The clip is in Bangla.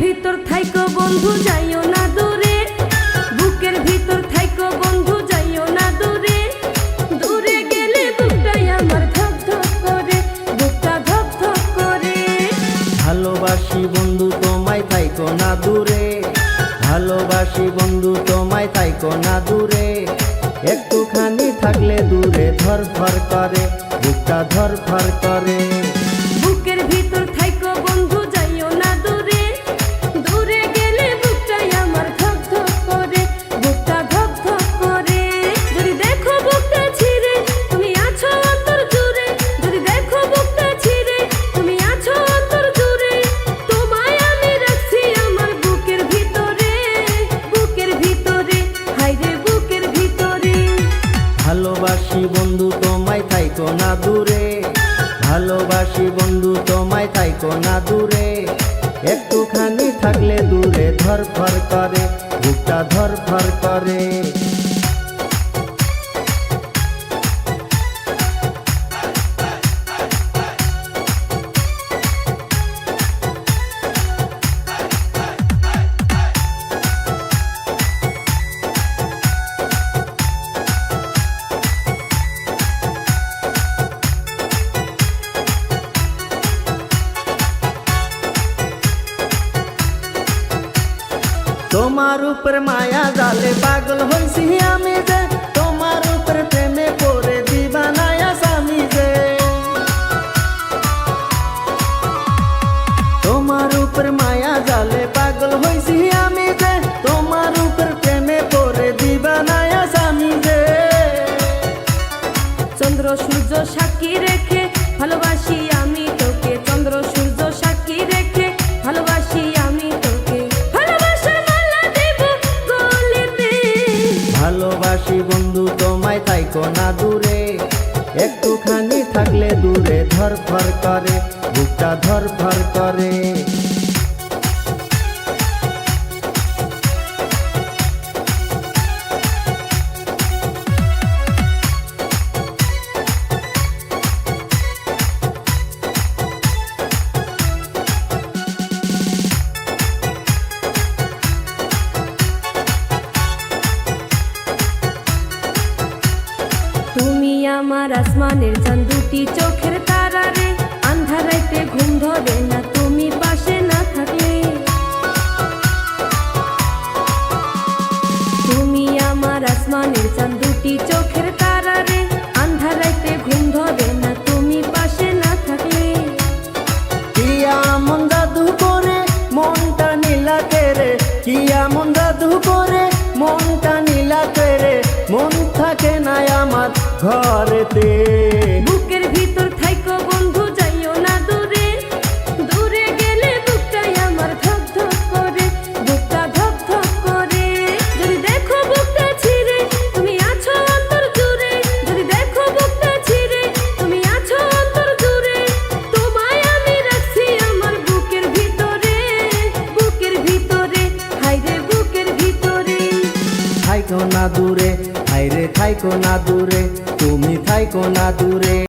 ভিতর থাইকো বন্ধু যাইও না দূরে, বুকের ভিতর থাইকো বন্ধু যাইও না দূরে। দূরে গেলে বুকটাই আমার ধক ধক করে, বুকটা ধক ধক করে। ভালোবাসি বন্ধু তোমায় থাইকো না দূরে, ভালোবাসি বন্ধু তোমায় থাইকো না দূরে। একটুখানি থাকলে দূরে ধরফর করে, বুকটা ধরফর করে। বুকের ভিতর থাইকো বন্ধু যাইও না দূরে, দূরে গেলে বুকটাই আমার ধক ধক করে, বুকটা ধক ধক করে। যদি দেখো বুকটা ছিঁড়ে তুমি আছো অন্তর জুড়ে, যদি দেখো বুকটা ছিঁড়ে তুমি আছো অন্তর জুড়ে। তোমায় আমি রাখছি আমার বুকের ভিতরে, বুকের ভিতরে, হায়রে বুকের ভিতরে। ভালোবাসি বন্ধু তোমায় থাইকো না দূরে, ভালোবাসি বন্ধু তোমায় থাইকো না দূরে। একটুখানি থাকলে দূরে ধরফর করে, বুকটা ধরফর করে। তোমার উপর মায়া জালে পাগল হইছি আমি যে, তোমার উপর প্রেমে পড়ে দিবানায় আসামি যে। তোমার উপর মায়া জালে পাগল হইছি আমি যে, তোমার উপর প্রেমে পড়ে দিবানায় আসামি যে। চন্দ্র সূর্য সাক্ষী রেখে ভালোবাসি আমি তোকে, চন্দ্র সূর্য সাক্ষী রেখে ভালোবাসি আমি তোকে। ভালোবাসার মালা দেব গলেতে। ভালোবাসি বন্ধু তোমায় থাইকো না দূরে, একটুখানি থাকলে দূরে ধরফর করে, বুকটা ধরফর করে। তুমি আমার আসমানের চাঁদ, দুটি চোখের তারা রে। আন্ধারাইতে ঘুম ধরে না তুমি পাশে না থাকলে। তুমি আমার আসমানের চাঁদ, দুটি চোখের তারা রে। আন্ধারাইতে ঘুম ধরে না তুমি পাশে না থাকলে। কি এমন জাদু করে মনটা নীলাতে রে, কি এমন জাদু করে মনটা নীলাতে রে। মন থাকে না আমার ঘরেতে। বুকের ভিতর থাইকো বন্ধু যাইও না দূরে, দূরে গেলে বুকটাই আমার ধক ধক করে, বুকটা ধক ধক করে। যদি দেখো বুকটা ছিঁড়ে তুমি আছো অন্তর জুড়ে, যদি দেখো বুকটা ছিঁড়ে তুমি আছো অন্তর জুড়ে। তোমায় আমি রাখছি আমার বুকের ভিতরে, বুকের ভিতরে, হায়রে বুকের ভিতরে। থাইকো না দূরে, হায়রে থাইকো না দূরে, তুমি থাইকো না দূরে।